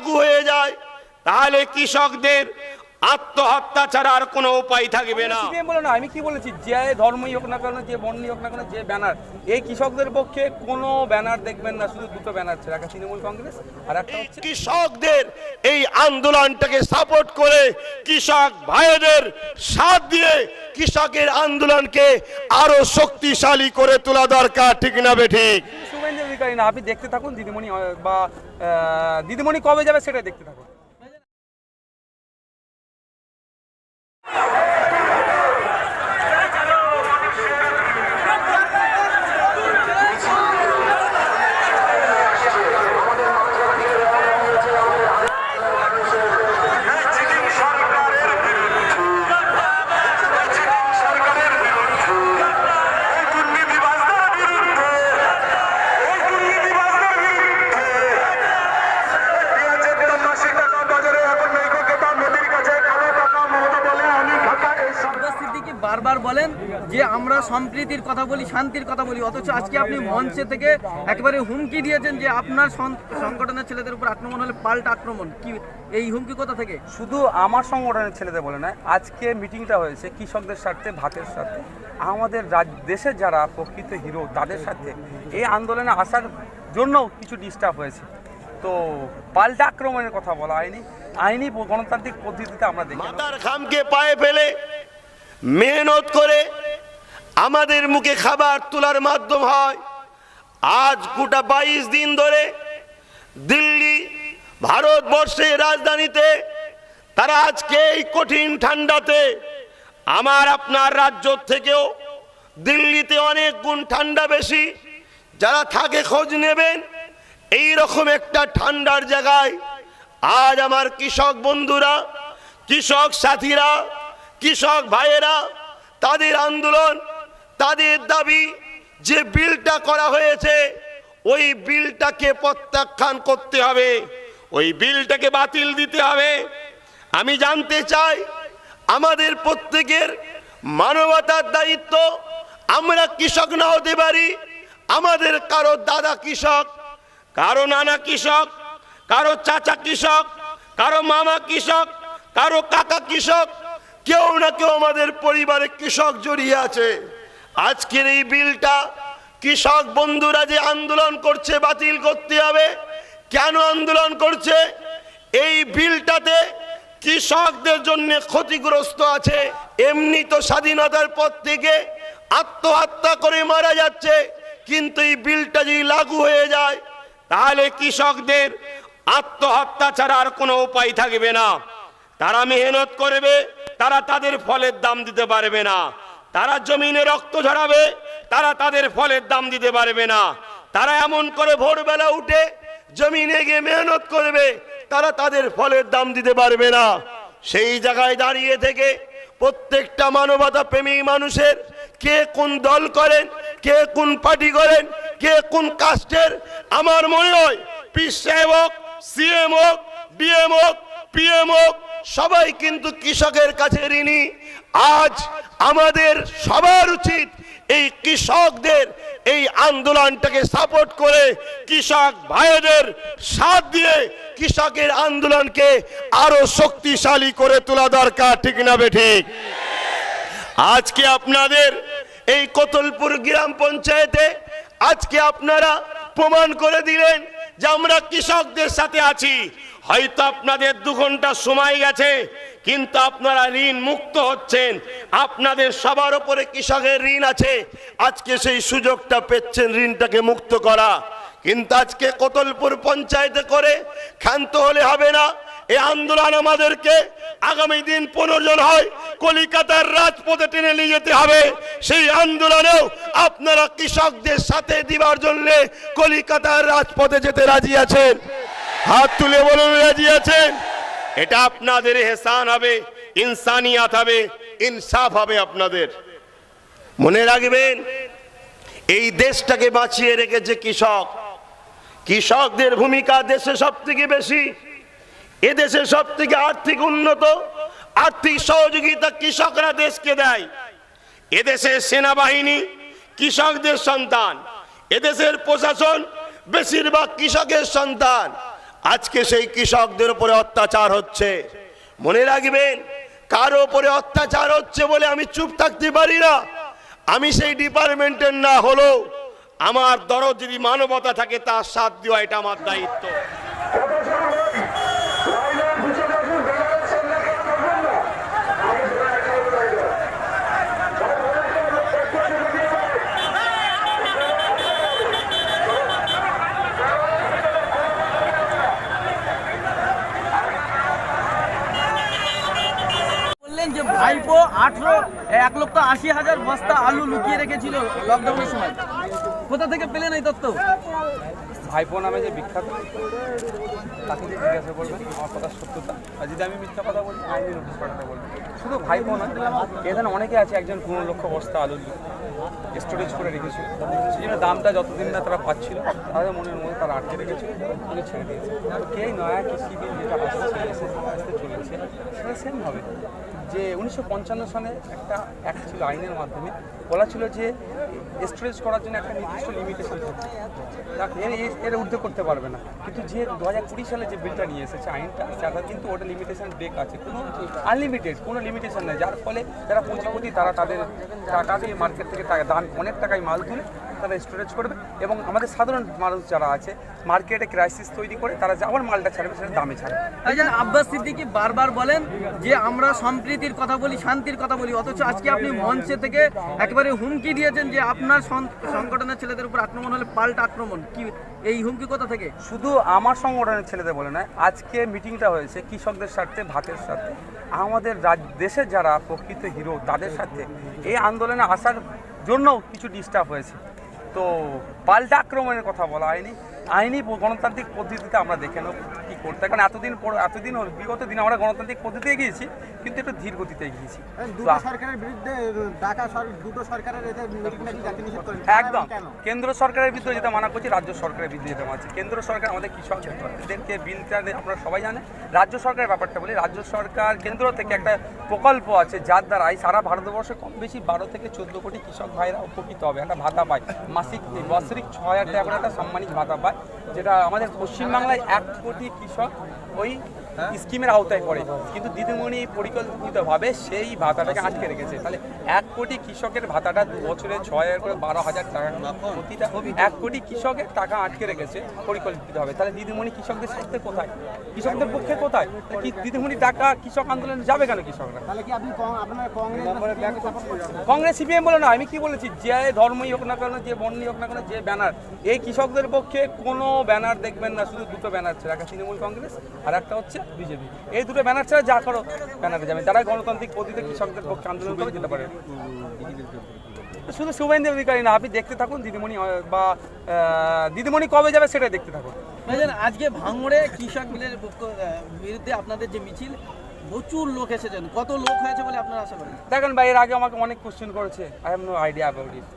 লাগু হয়ে যায় তাহলে কৃষকদের আত্মহত্যা ছাড়া আর কোনো উপায় থাকবে না। বলো না, আমি কি বলেছি, যে ধর্মই হোক না কেন, যে বর্ণই হোক না কেন, যে ব্যানার, এই কৃষকদের পক্ষে কোনো ব্যানার দেখবেন না, শুধু দুটো ব্যানার ছিল, একটা তৃণমূল কংগ্রেস আর একটা হচ্ছে কৃষকদের এই আন্দোলনটাকে সাপোর্ট করে কৃষক ভাইদের সাথ দিয়ে কৃষকের আন্দোলনকে আরো শক্তিশালী করে তোলা দরকার, ঠিক না বেঠিক? শুভেন্দু অধিকারী না, আপনি দেখতে থাকুন দিদিমণি, বা দিদিমণি কবে যাবে সেটা দেখতে থাকুন। বারবার বলেন যে আমরা সম্প্রীতির কথা বলি, শান্তির কথা বলি, অথচ আজকে আপনি মঞ্চে থেকে একেবারে হুমকি দিয়েছেন যে আপনার সংগঠনের ছেলেদের উপর আক্রমণ হলে পাল্টা আক্রমণ। কি এই হুমকি কোথা থেকে? শুধু আমার সংগঠনের ছেলেদের বলে না, আজকে মিটিংটা হয়েছে কৃষকদের স্বার্থে, ভাতের স্বার্থে, আমাদের দেশের যারা প্রকৃত হিরো তাদের স্বার্থে এই আন্দোলনে আসার জন্য কিছু ডিস্টার্ব হয়েছে। তো পাল্টা আক্রমণের কথা বলা হয়নি, আইনি গণতান্ত্রিক পদ্ধতিতে আমরা দেখি। মাথার ঘামকে পায়ে ফেলে মেহনত করে আমাদের মুখে খাবার তোলার মাধ্যম হয়। আজ গোটা 22 দিন ধরে দিল্লি, ভারতবর্ষের রাজধানীতে, তারা আজকে এই কঠিন ঠান্ডাতে, আমার আপনার রাজ্য থেকেও দিল্লিতে অনেক গুণ ঠান্ডা বেশি, যারা থাকে খোঁজ নেবেন, এই রকম একটা ঠান্ডার জায়গায় আজ আমার কৃষক বন্ধুরা, কৃষক সাথীরা, কৃষক ভাইয়েরা, তাদের আন্দোলন, তাদের দাবি, যে বিলটা করা হয়েছে ওই বিলটাকে প্রত্যাখ্যান করতে হবে, ওই বিলটাকে বাতিল দিতে হবে। আমি জানতে চাই, আমাদের প্রত্যেকের মানবতার দায়িত্ব, আমরা কৃষক না হতে পারি, আমাদের কারো দাদা কৃষক, কারো নানা কৃষক, কারো চাচা কৃষক, কারো মামা কৃষক, কারো কাকা কৃষক, কেউ না কেউ আমাদের পরিবারে কৃষক জড়িয়ে আছে। আজকের এই বিলটা কৃষক বন্ধুরা যে আন্দোলন করছে বাতিল করতে হবে। কেন আন্দোলন করছে? এই বিলটাতে কৃষকদের জন্য ক্ষতিগ্রস্ত আছে। এমনি তো স্বাধীনতার পর থেকে আত্মহত্যা করে মারা যাচ্ছে, কিন্তু এই বিলটা যদি লাগু হয়ে যায় তাহলে কৃষকদের আত্মহত্যা ছাড়া আর কোনো উপায় থাকবে না। তারা মেহনত করবে, তারা তাদের ফলের দাম দিতে পারবে না। তারা জমিনে রক্ত ঝরাবে, তারা তাদের ফলের দাম দিতে পারবে না। তারা এমন করে ভোরবেলা উঠে জমিনে গিয়ে মেহনত করবে, তারা তাদের ফলের দাম দিতে পারবে না। সেই জায়গায় দাঁড়িয়ে থেকে প্রত্যেকটা মানবতা প্রেমী মানুষের, কে কোন দল করেন, কে কোন পার্টি করেন, কে কোন কাস্টের, আমার মনে হয় পীর সাহেব হোক, সিএম হোক, ডিএম হোক, পিএম হোক, সবাই কিন্তু কৃষকের কাছে ঋণী। আজ আমাদের সবার উচিত এই কৃষকদের এই আন্দোলনটাকে সাপোর্ট করে কৃষক ভাইদের সাথ দিয়ে কৃষকের আন্দোলনকে আরো শক্তিশালী করে তোলা দরকার, ঠিক না বেঠিক? আজকে আপনাদের এই কোতলপুর গ্রাম পঞ্চায়েতে আজকে আপনারা প্রমাণ করে দিলেন যে আমরা কৃষকদের সাথে আছি। হয়তো আপনাদের 2 ঘন্টা সময় গেছে, কিন্তু আপনারা ঋণ মুক্ত হচ্ছেন। আপনাদের সবার উপরে কৃষকের ঋণ আছে, আজকে সেই সুযোগটা পেচ্ছেন ঋণটাকে মুক্ত করা। কিন্তু আজকে কোতলপুর পঞ্চায়েতে করে ক্ষান্ত হলে হবে না। এই আন্দোলন আমাদেরকে আগামী দিন 15 জন হয় কলিকাতার রাজপথে টেনে নিয়ে যেতে হবে। সেই আন্দোলনেও আপনারা কৃষকদের সাথে দিবার জন্য কলিকাতার রাজপথে যেতে রাজি আছেন? হাত তুলে বলুন রাজি আছেন? এটা আপনাদের এহসান হবে, ইনসানিয়াত হবে, ইনসাফ হবে আপনাদের। মনে রাখবেন, এই দেশটাকে বাঁচিয়ে রেখেছে কৃষক। কৃষকদের ভূমিকা দেশে সবথেকে বেশি। এদেশে সবথেকে আর্থিক উন্নত, আর্থিক সহযোগিতা কৃষকরা দেশকে দেয়। এদেশের সেনাবাহিনী কৃষকদের সন্তান, এদেশের প্রশাসন বেশিরভাগ কৃষকের সন্তান। আজকে সেই কৃষকদের উপরে অত্যাচার হচ্ছে। মনে রাখবেন, কারো উপরে অত্যাচার হচ্ছে বলে আমি চুপ থাকতে পারি না। আমি সেই ডিপার্টমেন্টের না হলেও আমার দরদ যদি মানবতা থাকে তার সাথ দেওয়া এটা আমার দায়িত্ব। বললেন যে ভাইপো 1,80,000 বস্তা আলু লুকিয়ে রেখেছিল লকডাউনের সময়, কোথা থেকে পেলেন এই তথ্য? ভাইপো নামে যে বিখ্যাত, তাকে যে জিজ্ঞাসা করবেন আমার কথা সত্যতা, আর যদি আমি মিথ্যা কথা বলি আইনি নোটিশ পাঠাতে বলবো। শুধু ভাইপো না, এখানে অনেকে আছে, একজন 15 লক্ষ বস্তা আলু স্টোরেজ করে রেখেছিল, সেই জন্য দামটা যতদিন না তারা পাচ্ছিল তাদের মনের মধ্যে তারা আটকে রেখেছিল, ওকে ছেড়ে দিয়েছে। তো কে নয়া কৃষি বিল যেটা আসছে আসতে চলেছে সেটা সেম হবে। যে 1955 সালে একটা অ্যাক্ট ছিল, আইনের মাধ্যমে বলা ছিল যে স্টোরেজ করার জন্য একটা নির্দিষ্ট লিমিটেশন থাকে, এর ঊর্ধ্বে করতে পারবে না। কিন্তু যে 2020 সালে যে বিলটা নিয়ে এসেছে আইনটা, সেটা কিন্তু ওটা লিমিটেশন ব্রেক আছে, কোনো আনলিমিটেড কোনো লিমিটেশন নেই, যার ফলে যারা পুঁজিপতি তারা তাদের টাকা দিয়ে মার্কেট থেকে দাম অনেক টাকায় মাল তুলে তারা স্টোরেজ করবে, এবং আমাদের সাধারণ মানুষ যারা আছে মার্কেটে ক্রাইসিস তৈরি করে তারা যে আবার মালটা ছাড়বে সেটা দামে ছাড়বে। আব্বাস সিদ্দিকী বারবার বলেন যে আমরা সম্প্রীতির কথা বলি, শান্তির কথা বলি, অথচ আজকে আপনি মঞ্চে থেকে একেবারে হুমকি দিয়েছেন যে আপনার সংগঠনের ছেলেদের উপর আক্রমণ হলে পাল্টা আক্রমণ। কি এই হুমকি কোথা থেকে? শুধু আমার সংগঠনের ছেলেদের বলে নয়, আজকে মিটিংটা হয়েছে কৃষকদের স্বার্থে, ভাতের স্বার্থে, আমাদের দেশের যারা প্রকৃত হিরো তাদের সাথে এই আন্দোলনে আসার জন্য কিছু ডিস্টার্ব হয়েছে। তো পাল্টা আক্রমণের কথা বলা হয়নি, আইনি গণতান্ত্রিক পদ্ধতিতে আমরা দেখে নেব কী করতে, কারণ এতদিন হল বিগত দিন আমরা গণতান্ত্রিক পদ্ধতিতে এগিয়েছি, কিন্তু একটু ধীর গতিতে এগিয়েছি। সরকারের বিরুদ্ধে দুটো সরকারের একদম কেন্দ্র সরকারের বিরুদ্ধে যেটা মানা করছি, রাজ্য সরকারের বিরুদ্ধে যেটা মানছি। কেন্দ্র সরকার আমাদের কৃষকদেরকে বিলটা আপনারা সবাই জানে। রাজ্য সরকারের ব্যাপারটা বলি, রাজ্য সরকার কেন্দ্র থেকে একটা প্রকল্প আছে যার দ্বারাই সারা ভারতবর্ষে কম বেশি 12 থেকে 14 কোটি কৃষক ভাইরা উপকৃত হবে, একটা ভাতা পায়, মাসিক বাৎসরিক 6,000 টাকা করে একটা সম্মানিত ভাতা পায়, যেটা আমাদের পশ্চিমবাংলায় 1 কোটি কৃষক ওই স্কিমের আওতায় পড়ে। কিন্তু দিদিমণি পরিকল্পিতভাবে সেই ভাতাটাকে আটকে রেখেছে। তাহলে 1 কোটি কৃষকের ভাতাটা 2 বছরে 6,000 করে 12,000 টাকা, প্রতিটা 1 কোটি কৃষকের টাকা আটকে রেখেছে পরিকল্পিতভাবে। তাহলে দিদিমণি কৃষকদের স্বার্থে কোথায়, কৃষকদের পক্ষে কোথায়? কি দিদিমণি টাকা কৃষক আন্দোলনে যাবে কেন কৃষকরা? কংগ্রেস সিপিএম বলে না, আমি কি বলেছি, যে ধর্মই হোক না কেন, যে বর্ণই হোক না কেন, যে ব্যানার, এই কৃষকদের পক্ষে কোনো ব্যানার দেখবেন না, শুধু দুটো ব্যানার ছিল, একটা তৃণমূল কংগ্রেস আর একটা হচ্ছে বিজেপি। এই দুটো ব্যানার ছাড়া যা করো ব্যানারে যাবে, যারা গণতান্ত্রিক পদ্ধতিতে কৃষকদের পক্ষে আন্দোলন করে যেতে পারে। শুধু শুভেন্দু অধিকারী না, আপনি দেখতে থাকুন দিদিমণি বা দিদিমণি কবে যাবে সেটাই দেখতে থাকুন। আজকে ভাঙড়ে কৃষক বিলের বিরুদ্ধে আপনাদের যে মিছিল, প্রচুর লোক এসেছেন, কত লোক হয়েছে বলে আপনারা আশা করেন? দেখেন ভাই, এর আগে আমাকে অনেক কোশ্চেন করেছে, I have no idea about it.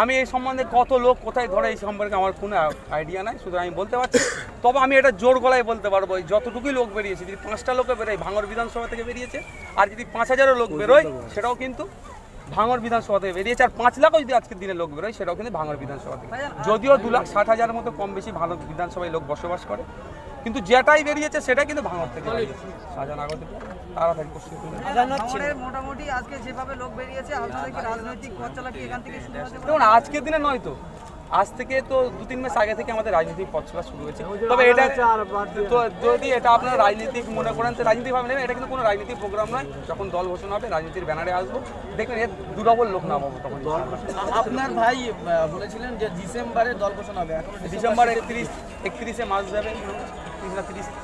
আমি এই সম্বন্ধে কত লোক কোথায় ধরে এই সম্পর্কে আমার কোনো আইডিয়া নাই, শুধু আমি বলতে পারছি। তবে আমি এটা জোর গলায় বলতে পারবো, যতটুকুই লোক বেরিয়েছে, যদি 5টা লোকে বেরোয় ভাঙড় বিধানসভা থেকে বেরিয়েছে, আর যদি 5,000 লোক বেরোয় সেটাও কিন্তু ভাঙড় বিধানসভা থেকে বেরিয়েছে, আর 5 লাখও যদি আজকের দিনে লোক বেরোয় সেটাও কিন্তু ভাঙড় বিধানসভা থেকে। যদিও 2,60,000 মতো কম বেশি ভাঙড় বিধানসভায় লোক বসবাস করে, কিন্তু যেটাই বেরিয়েছে সেটাই কিন্তু ভাঙড় থেকে বেরিয়েছে। শাহজাহানগর থেকে তাড়াতাড়ি কোশ্চেন মোটামুটি আজকে যেভাবে লোক বেরিয়েছে, আপনাদের কি রাজনৈতিক পথ চলা কি এখান থেকে শুরু হয়েছে? দেখুন, আজকের দিনে নয় তো, আজ থেকে তো 2-3 মাস আগে থেকে আমাদের রাজনৈতিক পথ চলা শুরু হয়েছে। তবে এটা তো যদি এটা আপনারা রাজনীতিক মনে করেন তো রাজনীতি ভাবে নেবেন, এটা কিন্তু কোনো রাজনীতিক প্রোগ্রাম নয়। যখন দল ঘোষণা হবে রাজনীতির ব্যানারে আসবো, দেখবেন এর দুডবল লোক নামাবো তখন। আপনার ভাই বলেছিলেন যে ডিসেম্বরে দল ঘোষণা হবে, এখন ডিসেম্বর 31-31 মাস যাবে,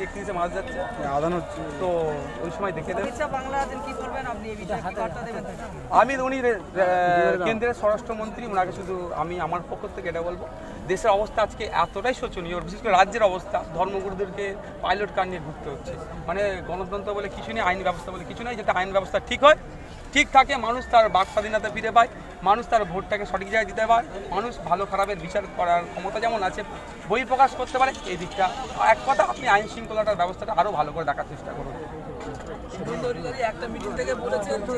31 মাস যাচ্ছে আদান হচ্ছে, তো ওই সময় দেখে দেবেন। আমি উনি কেন্দ্রের স্বরাষ্ট্রমন্ত্রী, ওনাকে শুধু আমি আমার পক্ষ থেকে এটা বলবো, দেশের অবস্থা আজকে এতটাই শোচনীয়, বিশেষ করে রাজ্যের অবস্থা, ধর্মগুরুদেরকে পাইলট কার নিয়ে ঘুরতে হচ্ছে। মানে গণতন্ত্র বলে কিছু নেই, আইন ব্যবস্থা বলে কিছু নেই, যাতে আইন ব্যবস্থা ঠিক হয়, ঠিক থাকে, মানুষ তার বাক স্বাধীনতা ফিরে পায়, মানুষ তার ভোটটাকে সঠিক জায়গায় দিতে পারে, মানুষ ভালো খারাপের বিচার করার ক্ষমতা যেমন আছে, বই প্রকাশ করতে পারে, এই দিকটা এক কথা, আপনি আইন শৃঙ্খলাটার ব্যবস্থাটা আরও ভালো করে দেখার চেষ্টা করুন। একটা মিটিং থেকে বলেছেন যে